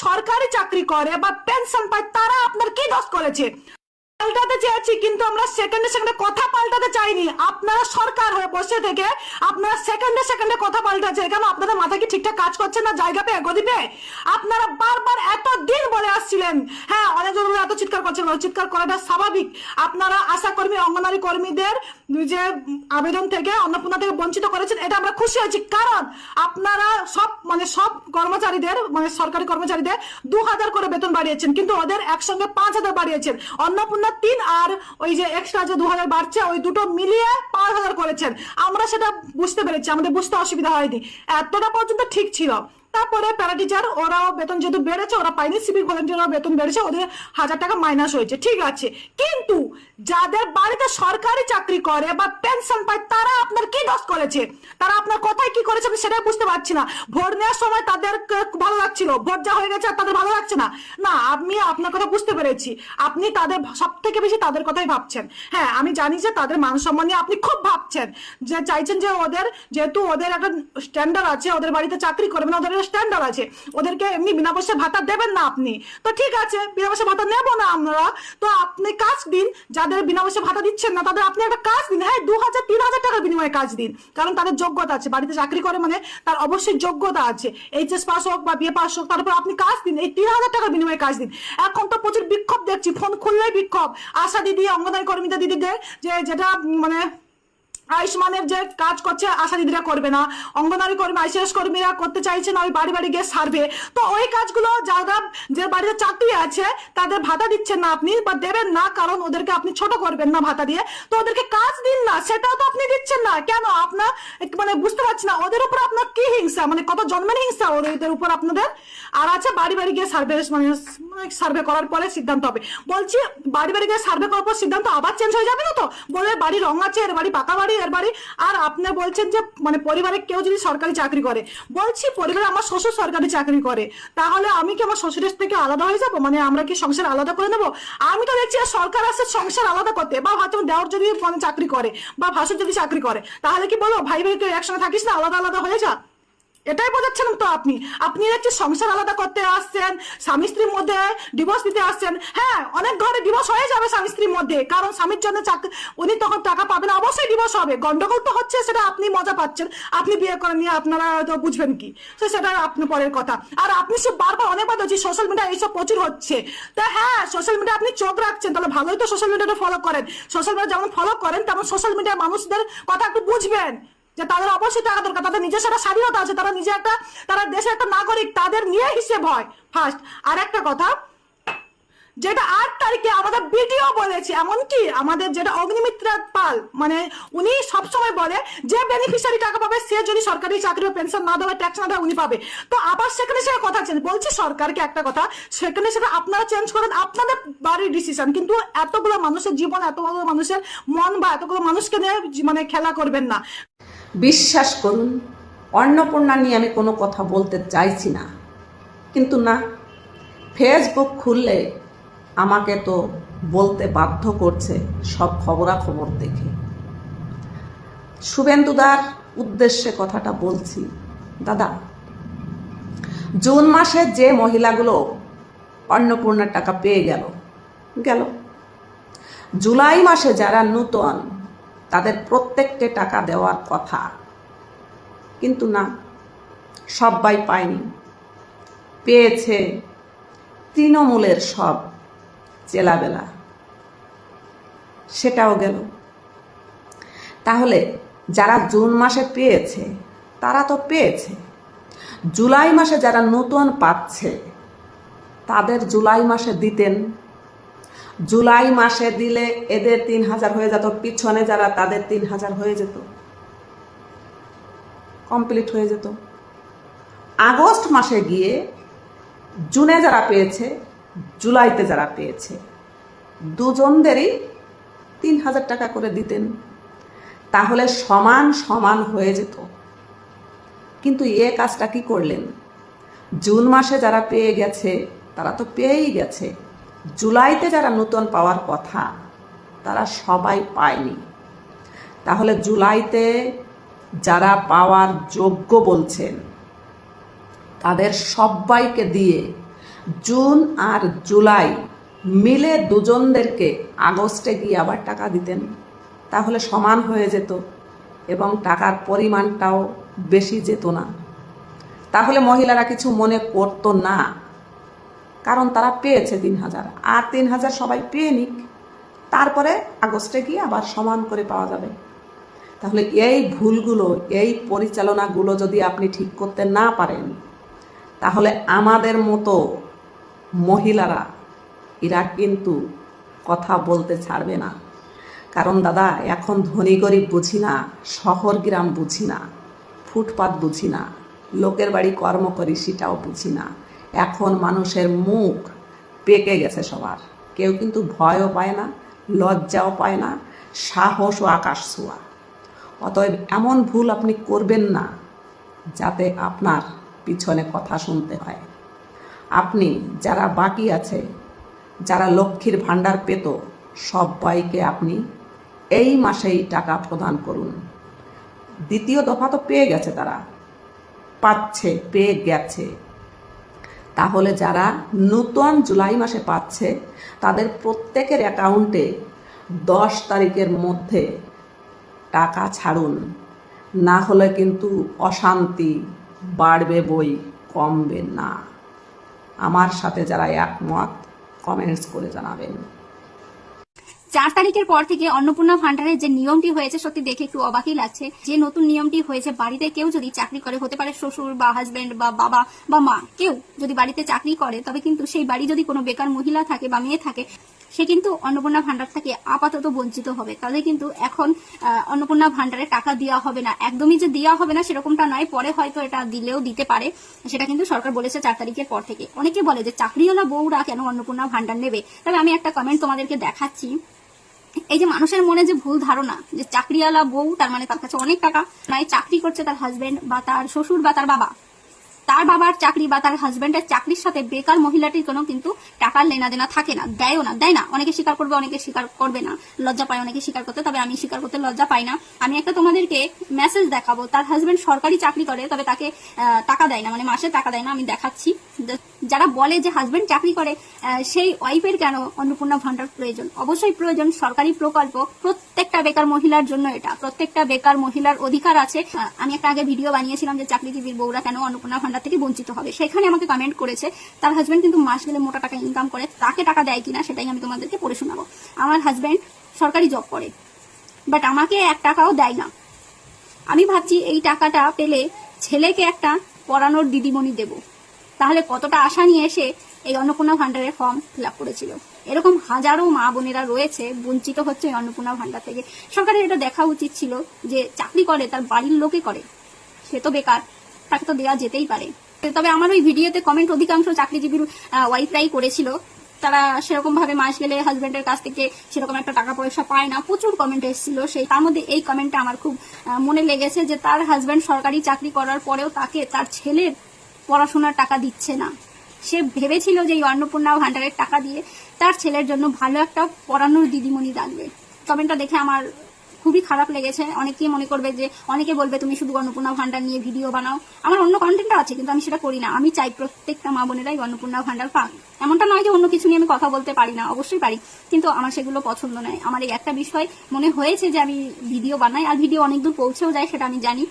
সরকারি চাকরি করে বা পেনশন পায় তারা আপনার কি দোষ করেছে? পাল্টাতে চেয়েছি কিন্তু আমরা সেকেন্ডে সেকেন্ডে কথা পাল্টাতে চাইনি। আপনারা সরকার হয়ে বসে থেকে আপনারা সেকেন্ডে সেকেন্ডে কথা পাল্টাচ্ছে কেন? আপনাদের মাথা কি ঠিকঠাক কাজ করছে না? জায়গা পেয়ে গদি পেয়ে আপনারা বারবার এত দিন বলে আসছিলেন। হ্যাঁ, অনেকজন এত চিৎকার করছেন, চিৎকার করাটা স্বাভাবিক। আপনারা আশা কর্মী অঙ্গনারী কর্মীদের যে আবেদন থেকে অন্নপূর্ণা থেকে বঞ্চিত করেছেন, এটা আমরা খুশি হয়েছি। কারণ আপনারা সব কর্মচারীদের সরকারি কর্মচারীদের 2000 করে বেতন বাড়িয়েছেন, কিন্তু ওদের একসঙ্গে 5000 বাড়িয়েছেন। অন্নপূর্ণা 3 আর ওই যে এক্সট্রা যে 2000 বাড়ছে ওই দুটো মিলিয়ে 5000 করেছেন। আমরা সেটা বুঝতে পেরেছি, আমাদের বুঝতে অসুবিধা হয়নি, এতটা পর্যন্ত ঠিক ছিল। তারপরে প্যারা টিচার ওরাও বেতন যেহেতু বেড়েছে, ওরা পাইনি, সিভিক ভলেন্টিয়ারও বেতন বেড়েছে, ওদের 1000 টাকা মাইনাস হয়েছে, ঠিক আছে। কিন্তু যাদের বাড়িতে সরকারি চাকরি করে বা পেনশন পায় তারা আপনার কি দোষ করেছে? তারা আপনার কথায় কি করেছে আমি সেটাই বুঝতে পারছি না। ভোট নেওয়ার সময় তাদের ভালো লাগছিল, ভোট যা হয়ে গেছে তাদের ভালো লাগছে না। না, আমি আপনার কথা বুঝতে পেরেছি, আপনি তাদের সব থেকে বেশি তাদের কথাই ভাবছেন। হ্যাঁ, আমি জানি যে তাদের মান সম্মান নিয়ে আপনি খুব ভাবছেন, যে চাইছেন যে ওদের যেহেতু ওদের একটা স্ট্যান্ডার্ড আছে, ওদের বাড়িতে চাকরি করবে না, ওদের স্ট্যান্ডার্ড আছে, ওদেরকে এমনি বিনা পয়সা ভাতা দেবেন না আপনি। তো ঠিক আছে, বিনা পয়সা ভাতা নেব না আমরা, তো আপনি কাজ দিন। যাদের বিনা পয়সা ভাতা দিচ্ছেন না তাদের আপনি একটা কাজ দিন। হ্যাঁ, 2000-3000 টাকার বিনিময়ে কাজ দিন, কারণ তাদের যোগ্যতা আছে। বাড়িতে চাকরি করে মানে তার অবশ্যই যোগ্যতা আছে, এইচএস পাস হোক বা বিএ পাস হোক, তারপর আপনি কাজ দিন, এই 3000 টাকার বিনিময়ে কাজ দিন। এখন তো প্রচুর বিক্ষোভ দেখছি, ফোন খুললেই বিক্ষোভ। আশা দিদি, অঙ্গনওয়াড়ি কর্মীদের দিদিদের যেটা আয়ুষ্মানের যে কাজ করছে আশা দিদিরা করবে না, অঙ্গনওয়াড়ি কর্মী আইসিএস কর্মীরা করতে চাইছেন ওই বাড়ি বাড়ি গিয়ে সার্ভে। তো ওই কাজগুলো যারা যে বাড়িতে চাকরি আছে তাদের ভাতা দিচ্ছেন না আপনি, বা দেবেন না, কারণ ওদেরকে আপনি ছোট করবেন না ভাতা দিয়ে। তো ওদেরকে কাজ দিন না, সেটাও তো আপনি দিচ্ছেন না কেন? আপনার বুঝতে পারছি না ওদের উপর আপনার কি হিংসা, কত জন্মের হিংসা ওদের উপর আপনাদের। আর আছে বাড়ি বাড়ি গিয়ে সার্ভে, সার্ভে করার পরে সিদ্ধান্ত হবে। বলছি বাড়ি বাড়ি গিয়ে সার্ভে করার পর সিদ্ধান্ত আবার চেঞ্জ হয়ে যাবে না তো? বলে বাড়ি রং আছে, এর বাড়ি পাকা বাড়ি, এর বাড়ি। আর আপনি বলছেন যে পরিবারে কেউ যদি সরকারি চাকরি করে, বলছি পরিবারে আমার শ্বশুর সরকারি চাকরি করে, তাহলে আমি কি আমার শ্বশুরের থেকে আলাদা হয়ে যাবো? আমরা কি সংসার আলাদা করে নেবো? আমি তো দেখছি সরকার আছে সংসার আলাদা করতে। বা হয়তো দেওয়ার যদি চাকরি করে বা ভাসুর যদি চাকরি করে, তাহলে কি বলো ভাই ভাই একসঙ্গে থাকিস না, আলাদা আলাদা হয়ে যা? এটাই বোঝাচ্ছেন তো আপনি। আপনি দেখছি সংসার আলাদা করতে আসছেন, স্বামী স্ত্রীর মধ্যে ডিভোর্স দিতে আসছেন। হ্যাঁ, অনেক ঘরে ডিভোর্স হয়ে যাবে স্বামী স্ত্রীর মধ্যে, কারণ স্বামীর জন্য উনি তখন টাকা পাবেন, অবশ্যই ডিভোর্স হবে। গন্ডগোল তো হচ্ছে, সেটা আপনি মজা পাচ্ছেন, আপনি বিয়ে করে নিয়ে আপনারা তো বুঝবেন কি, তো সেটা আপনি পরের কথা। আর আপনি সে বারবার অনেকবার দেখছি সোশ্যাল মিডিয়া এইসব প্রচুর হচ্ছে। তা হ্যাঁ, সোশ্যাল মিডিয়া আপনি চোখ রাখছেন, তাহলে ভালোই তো সোশ্যাল মিডিয়াটা ফলো করেন। সোশ্যাল মিডিয়া যেমন ফলো করেন তেমন সোশ্যাল মিডিয়ার মানুষদের কথা একটু বুঝবেন, যে তাদের অবশ্যই টাকা দরকার, তাদের নিজস্ব একটা স্বাধীনতা আছে, তারা দেশের একটা নাগরিক, তাদের নিয়ে হিসেব হয় ফার্স্ট। আর একটা কথা, যেটা 8 তারিখে আমাদের ভিডিও বলেছে, এমনকি আমাদের যেটা অগ্নিমিত্রা পাল উনি সবসময় বলে যে বেনিফিশিয়ারি টাকা পাবে সে যদি সরকারি চাকরি বা পেনশন না দেওয়া, ট্যাক্স না দেওয়া উনি পাবে। তো আবার সেখানে সে কথা চেঞ্জ বলছে সরকারকে একটা কথা, সেখানে সেটা আপনারা চেঞ্জ করেন, আপনাদের বাড়ির ডিসিশন। কিন্তু এতগুলো মানুষের জীবন, এতগুলো মানুষের মন বা এতগুলো মানুষকে নিয়ে খেলা করবেন না। বিশ্বাস করুন, অন্নপূর্ণা নিয়ে আমি কোনো কথা বলতে চাইছি না, কিন্তু না, ফেসবুক খুললে আমাকে তো বলতে বাধ্য করছে সব খবরাখবর দেখে। শুভেন্দুদার উদ্দেশ্যে কথাটা বলছি। দাদা, জুন মাসে যে মহিলাগুলো অন্নপূর্ণার টাকা পেয়ে গেল, জুলাই মাসে যারা নূতন তাদের প্রত্যেককে টাকা দেওয়ার কথা, কিন্তু না, সবাই পায়নি। পেয়েছে তৃণমূলের সব চেলাবেলা, সেটাও গেল। তাহলে যারা জুন মাসে পেয়েছে তারা তো পেয়েছে, জুলাই মাসে যারা নতুন পাচ্ছে তাদের জুলাই মাসে দিতেন। জুলাই মাসে দিলে এদের 3000 হয়ে যেত, পিছনে যারা তাদের 3000 হয়ে যেত, কমপ্লিট হয়ে যেত। আগস্ট মাসে গিয়ে জুনে যারা পেয়েছে, জুলাইতে যারা পেয়েছে, দুজনদেরই 3000 টাকা করে দিতেন, তাহলে সমান সমান হয়ে যেত। কিন্তু এ কাজটা কি করলেন? জুন মাসে যারা পেয়ে গেছে তারা তো পেয়েই গেছে, জুলাইতে যারা নতুন পাওয়ার কথা তারা সবাই পায়নি। তাহলে জুলাইতে যারা পাওয়ার যোগ্য বলছেন তাদের সবাইকে দিয়ে জুন আর জুলাই মিলে দুজনদেরকে আগস্টে গিয়ে আবার টাকা দিতেন, তাহলে সমান হয়ে যেত এবং টাকার পরিমাণটাও বেশি যেত না। তাহলে মহিলারা কিছু মনে করতো না, কারণ তারা পেয়েছে 3,000, আর 3,000 সবাই পেয়ে নিক, তারপরে আগস্টে গিয়ে আবার সমান করে পাওয়া যাবে। তাহলে এই ভুলগুলো, এই পরিচালনাগুলো যদি আপনি ঠিক করতে না পারেন, তাহলে আমাদের মতো মহিলারা এরা কিন্তু কথা বলতে ছাড়বে না। কারণ দাদা, এখন ধনী গরিব বুঝি না, শহর গ্রাম বুঝি না, ফুটপাত বুঝি না, লোকের বাড়ি কর্ম করি সেটাও বুঝি না। এখন মানুষের মুখ পেকে গেছে সবার, কেউ কিন্তু ভয়ও পায় না, লজ্জাও পায় না, সাহসও আকাশ ছোঁয়া। অতএব এমন ভুল আপনি করবেন না যাতে আপনার পিছনে কথা শুনতে হয়। আপনি যারা বাকি আছে, যারা লক্ষ্মীর ভাণ্ডার পেত, সবাইকে আপনি এই মাসেই টাকা প্রদান করুন। দ্বিতীয় দফা তো পেয়ে গেছে, তারা পাচ্ছে, পেয়ে গেছে। তাহলে যারা নতুন জুলাই মাসে পাচ্ছে, তাদের প্রত্যেকের অ্যাকাউন্টে 10 তারিখের মধ্যে টাকা ছাড়ুন, না হলে কিন্তু অশান্তি বাড়বে বই, কমবে না। আমার সাথে যারা একমত কমেন্টস করে জানাবেন। 4 তারিখের পর থেকে অন্নপূর্ণা ভান্ডারের যে নিয়মটি হয়েছে সত্যি দেখে একটু অবাকই লাগছে। যে নতুন নিয়মটি হয়েছে, বাড়িতে কেউ যদি চাকরি করে, হতে পারে শ্বশুর বা হাজবেন্ড বা বাবা বা মা, কেউ যদি বাড়িতে চাকরি করে, তবে কিন্তু সেই বাড়ি যদি কোনো বেকার মহিলা থাকে বা মেয়ে থাকে, সে কিন্তু অন্নপূর্ণা ভান্ডার থেকে আপাতত বঞ্চিত হবে। তাদের কিন্তু এখন অন্নপূর্ণা ভান্ডারে টাকা দেওয়া হবে না। একদমই যে দেওয়া হবে না সেরকমটা নয়, পরে হয়তো এটা দিলেও দিতে পারে, সেটা কিন্তু সরকার বলেছে 4 তারিখের পর থেকে। অনেকে বলে যে চাকরিওয়ালা বউরা কেন অন্নপূর্ণা ভান্ডার নেবে। তবে আমি একটা কমেন্ট তোমাদেরকে দেখাচ্ছি। এই যে মানুষের মনে যে ভুল ধারণা যে চাকরিওয়ালা বউ তার মানে তার কাছে অনেক টাকা, নয় চাকরি করছে তার হাজবেন্ড বা তার শ্বশুর বা তার বাবা, তার বাবার চাকরি বা তার হাজবেন্ডের চাকরির সাথে বেকার মহিলাটির কোনো কিন্তু টাকার লেনা দেনা থাকে না, দেয় না। অনেকে স্বীকার করবে, অনেকে স্বীকার করবে না, লজ্জা পায় অনেকে স্বীকার করতে, তবে আমি স্বীকার করতে লজ্জা পাই না। আমি একটা তোমাদেরকে মেসেজ দেখাবো, তার হাজবেন্ড সরকারি চাকরি করে, তবে তাকে টাকা দেয় না, মানে মাসে টাকা দেয় না। আমি দেখাচ্ছি। যারা বলে যে হাজবেন্ড চাকরি করে, সেই ওয়াইফের কেন অন্নপূর্ণা ভান্ডার প্রয়োজন? অবশ্যই প্রয়োজন। সরকারি প্রকল্প প্রত্যেকটা বেকার মহিলার জন্য, এটা প্রত্যেকটা বেকার মহিলার অধিকার আছে। আমি একটা আগে ভিডিও বানিয়েছিলাম যে চাকরিজীবীর বউরা কেন অন্নপূর্ণা ভান্ডার থেকে বঞ্চিত হবে, সেখানে আমাকে কমেন্ট করেছে তার হাজবেন্ড কিন্তু মাস গেলে মোটা টাকা ইনকাম করে, তাকে টাকা দেয় কিনা সেটাই আমি তোমাদেরকে পড়ে শোনাবো। আমার হাজবেন্ড সরকারি জব করে, বাট আমাকে 1 টাকাও দেয় না। আমি ভাবছি এই টাকাটা পেলে ছেলেকে একটা পড়ানোর দিদিমণি দেব, তাহলে কতটা আশা নিয়ে এসে এই অন্নপূর্ণা ভান্ডারের ফর্ম ফিল আপ করেছিল। এরকম হাজারো মা বোনেরা রয়েছে বঞ্চিত হচ্ছে এই অন্নপূর্ণা ভান্ডার থেকে। সরকারের এটা দেখা উচিত ছিল যে চাকরি করে তার বাড়ির লোকে করে, সে তো বেকার, তাকে তো দেওয়া যেতেই পারে। তবে আমার ওই ভিডিওতে কমেন্ট অধিকাংশ চাকরিজীবীর ওয়াইফরাই করেছিল, তারা সেরকম ভাবে মাস গেলে হাজবেন্ডের কাছ থেকে সেরকম একটা টাকা পয়সা পায় না। প্রচুর কমেন্ট এসেছিল, সেই তার মধ্যে এই কমেন্টটা আমার খুব মনে লেগেছে যে তার হাজবেন্ড সরকারি চাকরি করার পরেও তাকে তার ছেলের পড়াশোনার টাকা দিচ্ছে না। সে ভেবেছিল যে এই অন্নপূর্ণা ভান্ডারের টাকা দিয়ে তার ছেলের জন্য ভালো একটা পড়ানোর দিদিমণি রাখবে। কমেন্টটা দেখে আমার খুবই খারাপ লেগেছে। অনেকেই মনে করবে যে, অনেকে বলবে তুমি শুধু অন্নপূর্ণা ভান্ডার নিয়ে ভিডিও বানাও। আমার অন্য কন্টেন্টও আছে, কিন্তু আমি সেটা করি না। আমি চাই প্রত্যেকটা মা বোনেরাই অন্নপূর্ণা ভান্ডার পাক। এমনটা নয় যে অন্য কিছু নিয়ে আমি কথা বলতে পারি না, অবশ্যই পারি, কিন্তু আমার সেগুলো পছন্দ নয়। আমার এই একটা বিষয় মনে হয়েছে যে আমি ভিডিও বানাই, আর ভিডিও অনেক দূর পৌঁছেও যায় সেটা আমি জানি।